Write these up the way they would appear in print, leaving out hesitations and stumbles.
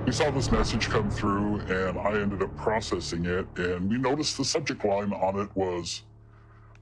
We saw this message come through, and I ended up processing it, and we noticed the subject line on it was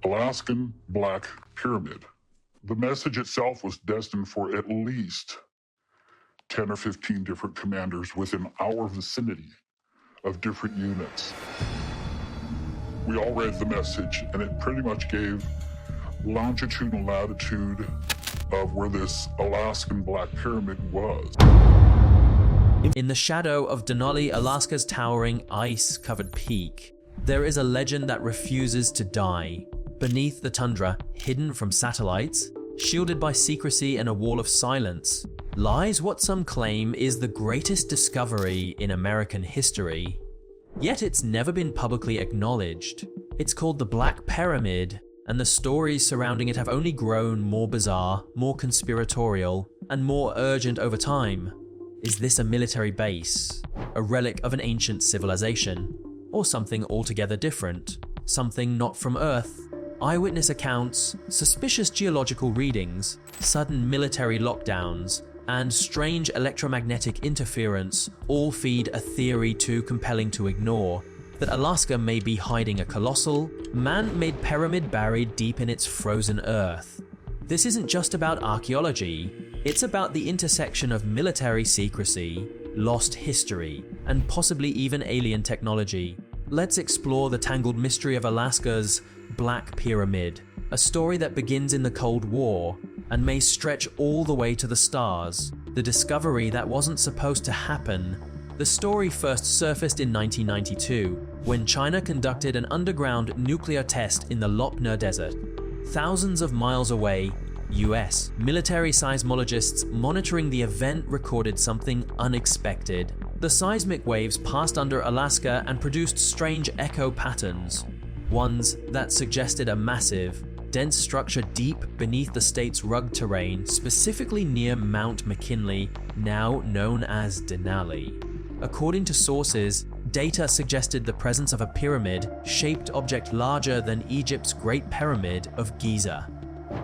Alaskan Black Pyramid. The message itself was destined for at least 10 or 15 different commanders within our vicinity of different units. We all read the message, and it pretty much gave longitude and latitude of where this Alaskan Black Pyramid was. In the shadow of Denali, Alaska's towering ice-covered peak, there is a legend that refuses to die. Beneath the tundra, hidden from satellites, shielded by secrecy and a wall of silence, lies what some claim is the greatest discovery in American history. Yet it's never been publicly acknowledged. It's called the Black Pyramid, and the stories surrounding it have only grown more bizarre, more conspiratorial, and more urgent over time. Is this a military base, a relic of an ancient civilization, or something altogether different, something not from Earth? Eyewitness accounts, suspicious geological readings, sudden military lockdowns, and strange electromagnetic interference all feed a theory too compelling to ignore, that Alaska may be hiding a colossal, man-made pyramid buried deep in its frozen Earth. This isn't just about archaeology, it's about the intersection of military secrecy, lost history, and possibly even alien technology. Let's explore the tangled mystery of Alaska's Black Pyramid, a story that begins in the Cold War and may stretch all the way to the stars, the discovery that wasn't supposed to happen. The story first surfaced in 1992, when China conducted an underground nuclear test in the Lopner Desert. Thousands of miles away, US military seismologists monitoring the event recorded something unexpected. The seismic waves passed under Alaska and produced strange echo patterns, ones that suggested a massive, dense structure deep beneath the state's rugged terrain, specifically near Mount McKinley, now known as Denali. According to sources, data suggested the presence of a pyramid-shaped object larger than Egypt's Great Pyramid of Giza.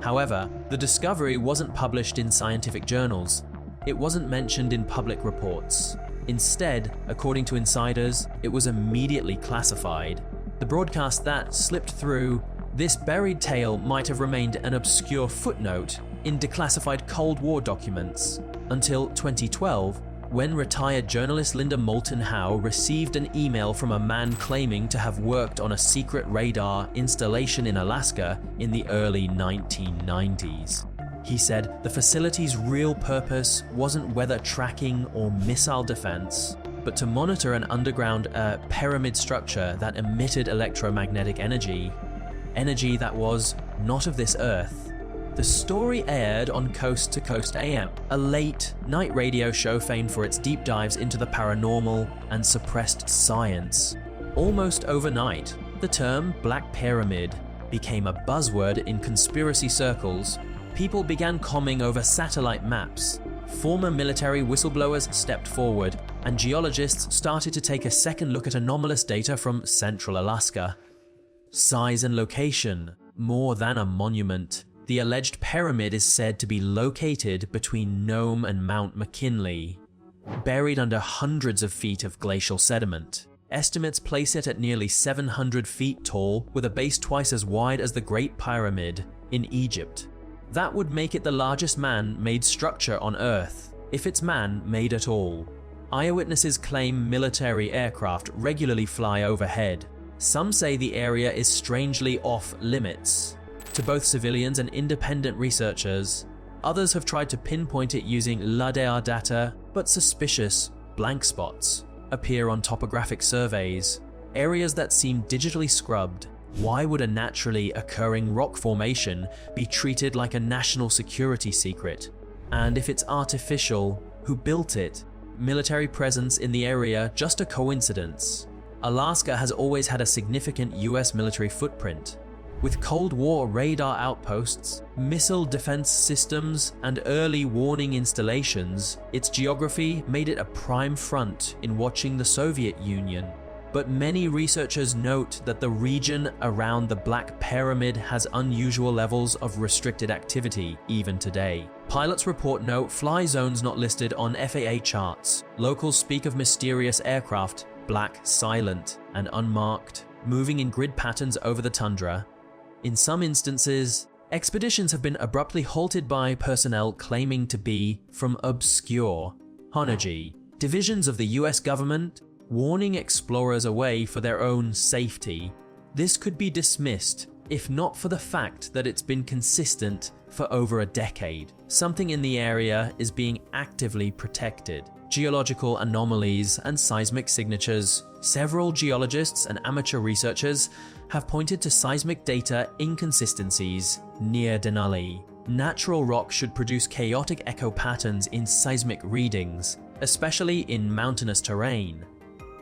However, the discovery wasn't published in scientific journals. It wasn't mentioned in public reports. Instead, according to insiders, it was immediately classified. The broadcast that slipped through, this buried tale might have remained an obscure footnote in declassified Cold War documents, until 2012, when retired journalist Linda Moulton Howe received an email from a man claiming to have worked on a secret radar installation in Alaska in the early 1990s. He said the facility's real purpose wasn't weather tracking or missile defense, but to monitor an underground pyramid structure that emitted electromagnetic energy that was not of this Earth. The story aired on Coast to Coast AM, a late-night radio show famed for its deep dives into the paranormal and suppressed science. Almost overnight, the term Black Pyramid became a buzzword in conspiracy circles. People began combing over satellite maps. Former military whistleblowers stepped forward, and geologists started to take a second look at anomalous data from central Alaska. Size and location, more than a monument. The alleged pyramid is said to be located between Nome and Mount McKinley, buried under hundreds of feet of glacial sediment. Estimates place it at nearly 700 feet tall, with a base twice as wide as the Great Pyramid in Egypt. That would make it the largest man-made structure on Earth, if it's man-made at all. Eyewitnesses claim military aircraft regularly fly overhead. Some say the area is strangely off-limits to both civilians and independent researchers. Others have tried to pinpoint it using LiDAR data, but suspicious blank spots appear on topographic surveys, areas that seem digitally scrubbed. Why would a naturally occurring rock formation be treated like a national security secret? And if it's artificial, who built it? Military presence in the area just a coincidence? Alaska has always had a significant US military footprint. With Cold War radar outposts, missile defense systems, and early warning installations, its geography made it a prime front in watching the Soviet Union. But many researchers note that the region around the Black Pyramid has unusual levels of restricted activity even today. Pilots report no fly zones not listed on FAA charts, Locals speak of mysterious aircraft, black, silent, and unmarked, moving in grid patterns over the tundra. In some instances, expeditions have been abruptly halted by personnel claiming to be from obscure Honogy, divisions of the US government, warning explorers away for their own safety. This could be dismissed if not for the fact that it's been consistent for over a decade. Something in the area is being actively protected. Geological anomalies and seismic signatures. Several geologists and amateur researchers have pointed to seismic data inconsistencies near Denali. Natural rock should produce chaotic echo patterns in seismic readings, especially in mountainous terrain.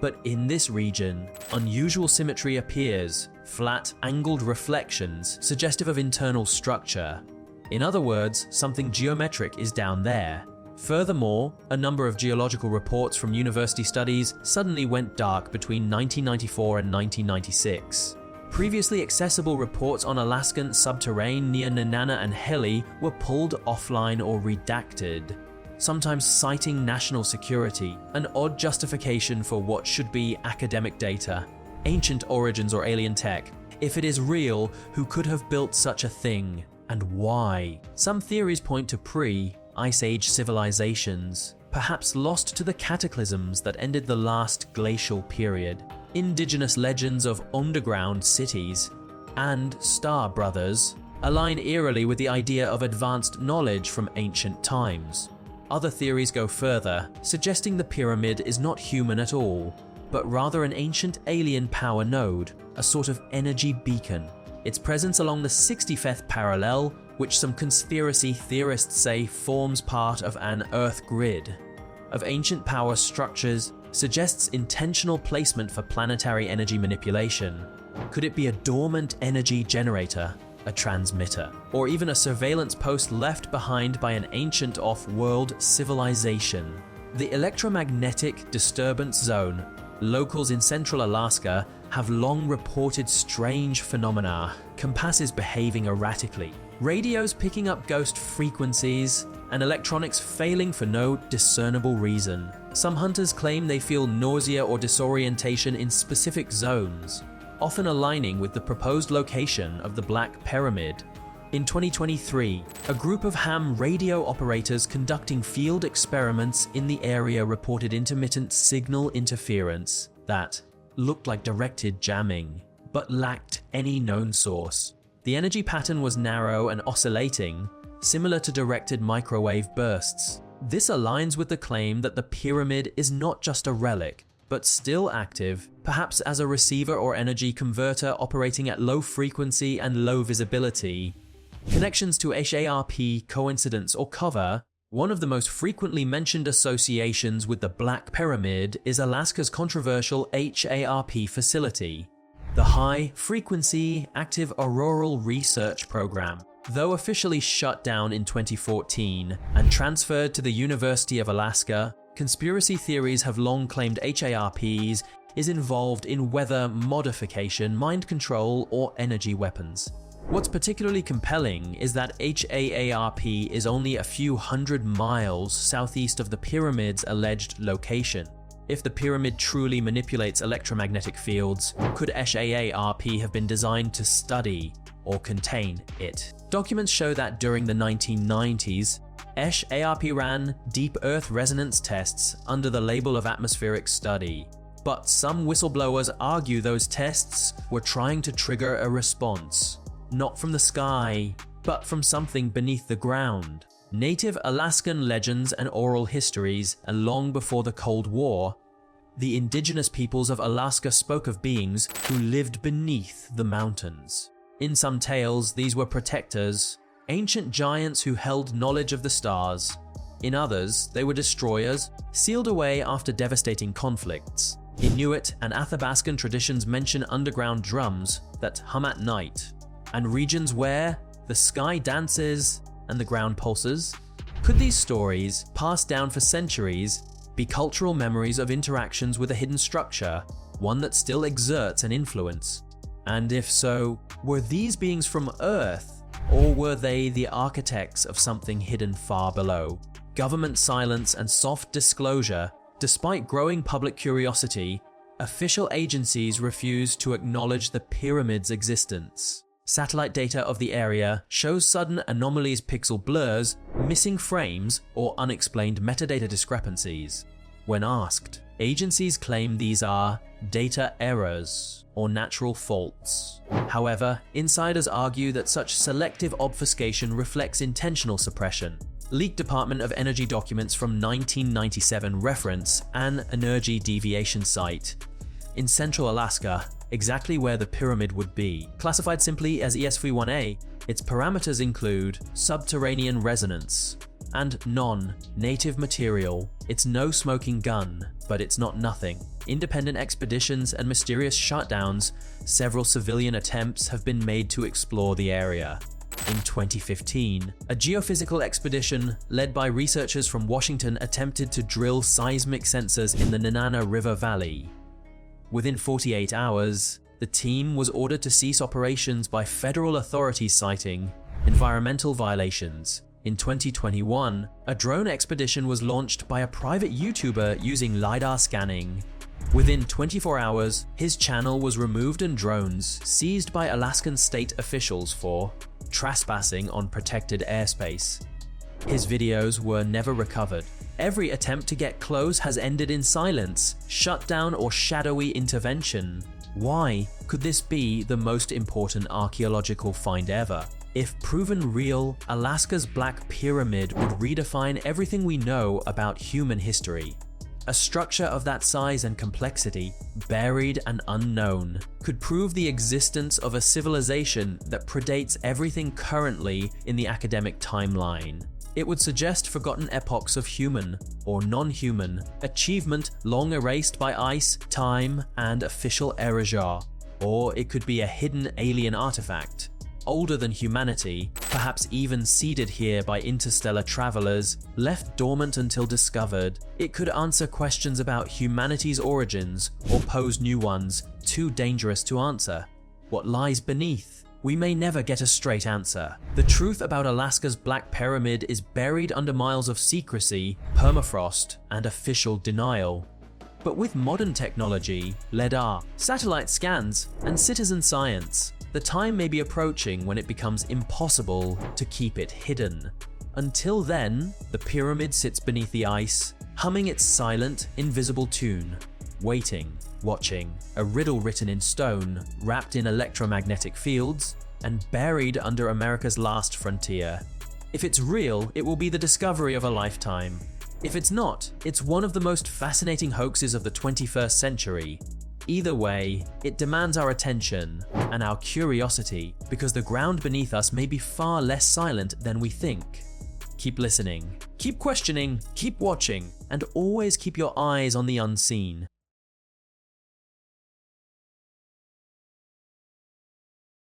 But in this region, unusual symmetry appears, flat, angled reflections suggestive of internal structure. In other words, something geometric is down there. Furthermore, a number of geological reports from university studies suddenly went dark between 1994 and 1996. Previously accessible reports on Alaskan subterrane near Nenana and Heli were pulled offline or redacted, sometimes citing national security, an odd justification for what should be academic data. Ancient origins or alien tech. If it is real, who could have built such a thing, and why? Some theories point to pre-Ice Age civilizations, perhaps lost to the cataclysms that ended the last glacial period. Indigenous legends of underground cities and Star Brothers align eerily with the idea of advanced knowledge from ancient times. Other theories go further, suggesting the pyramid is not human at all, but rather an ancient alien power node, a sort of energy beacon. Its presence along the 65th parallel, which some conspiracy theorists say forms part of an Earth grid of ancient power structures, suggests intentional placement for planetary energy manipulation. Could it be a dormant energy generator, a transmitter, or even a surveillance post left behind by an ancient off-world civilization? The electromagnetic disturbance zone. Locals in central Alaska have long reported strange phenomena, compasses behaving erratically, radios picking up ghost frequencies, and electronics failing for no discernible reason. Some hunters claim they feel nausea or disorientation in specific zones, often aligning with the proposed location of the Black Pyramid. In 2023, a group of ham radio operators conducting field experiments in the area reported intermittent signal interference that looked like directed jamming, but lacked any known source. The energy pattern was narrow and oscillating, similar to directed microwave bursts. This aligns with the claim that the pyramid is not just a relic, but still active, perhaps as a receiver or energy converter operating at low frequency and low visibility. Connections to HARP, coincidence, or cover. One of the most frequently mentioned associations with the Black Pyramid is Alaska's controversial HARP facility, the High Frequency Active Auroral Research Program. Though officially shut down in 2014 and transferred to the University of Alaska, conspiracy theories have long claimed HARPs is involved in weather modification, mind control, or energy weapons. What's particularly compelling is that HAARP is only a few hundred miles southeast of the pyramid's alleged location. If the pyramid truly manipulates electromagnetic fields, could HAARP have been designed to study or contain it? Documents show that during the 1990s, HAARP ran deep Earth resonance tests under the label of atmospheric study. But some whistleblowers argue those tests were trying to trigger a response, not from the sky, but from something beneath the ground. Native Alaskan legends and oral histories, and long before the Cold War, the indigenous peoples of Alaska spoke of beings who lived beneath the mountains. In some tales, these were protectors, ancient giants who held knowledge of the stars. In others, they were destroyers, sealed away after devastating conflicts. Inuit and Athabascan traditions mention underground drums that hum at night, and regions where the sky dances and the ground pulses. Could these stories, passed down for centuries, be cultural memories of interactions with a hidden structure, one that still exerts an influence? And if so, were these beings from Earth, or were they the architects of something hidden far below? Government silence and soft disclosure Despite growing public curiosity, official agencies refuse to acknowledge the pyramid's existence. Satellite data of the area shows sudden anomalies, pixel blurs, missing frames, or unexplained metadata discrepancies. When asked, agencies claim these are data errors or natural faults. However, insiders argue that such selective obfuscation reflects intentional suppression. Leaked Department of Energy documents from 1997 reference an energy deviation site in central Alaska, exactly where the pyramid would be. Classified simply as ESV1A, its parameters include subterranean resonance and non-native material. It's no smoking gun, but it's not nothing. Independent expeditions and mysterious shutdowns, several civilian attempts have been made to explore the area. In 2015, a geophysical expedition led by researchers from Washington attempted to drill seismic sensors in the Nenana River Valley. Within 48 hours, the team was ordered to cease operations by federal authorities citing environmental violations. In 2021, a drone expedition was launched by a private YouTuber using LiDAR scanning. Within 24 hours, his channel was removed and drones seized by Alaskan state officials for trespassing on protected airspace. His videos were never recovered. Every attempt to get close has ended in silence, shutdown, or shadowy intervention. Why could this be the most important archaeological find ever? If proven real, Alaska's Black Pyramid would redefine everything we know about human history. A structure of that size and complexity, buried and unknown, could prove the existence of a civilization that predates everything currently in the academic timeline. It would suggest forgotten epochs of human or non-human achievement long erased by ice, time, and official erasure. Or it could be a hidden alien artifact, older than humanity, perhaps even seeded here by interstellar travelers, left dormant until discovered. It could answer questions about humanity's origins or pose new ones too dangerous to answer. What lies beneath? We may never get a straight answer. The truth about Alaska's Black Pyramid is buried under miles of secrecy, permafrost, and official denial. But with modern technology, LiDAR, satellite scans, and citizen science, the time may be approaching when it becomes impossible to keep it hidden. Until then, the pyramid sits beneath the ice, humming its silent, invisible tune, waiting, watching, a riddle written in stone, wrapped in electromagnetic fields, and buried under America's last frontier. If it's real, it will be the discovery of a lifetime. If it's not, it's one of the most fascinating hoaxes of the 21st century. Either way, it demands our attention and our curiosity, because the ground beneath us may be far less silent than we think. Keep listening, keep questioning, keep watching, and always keep your eyes on the unseen.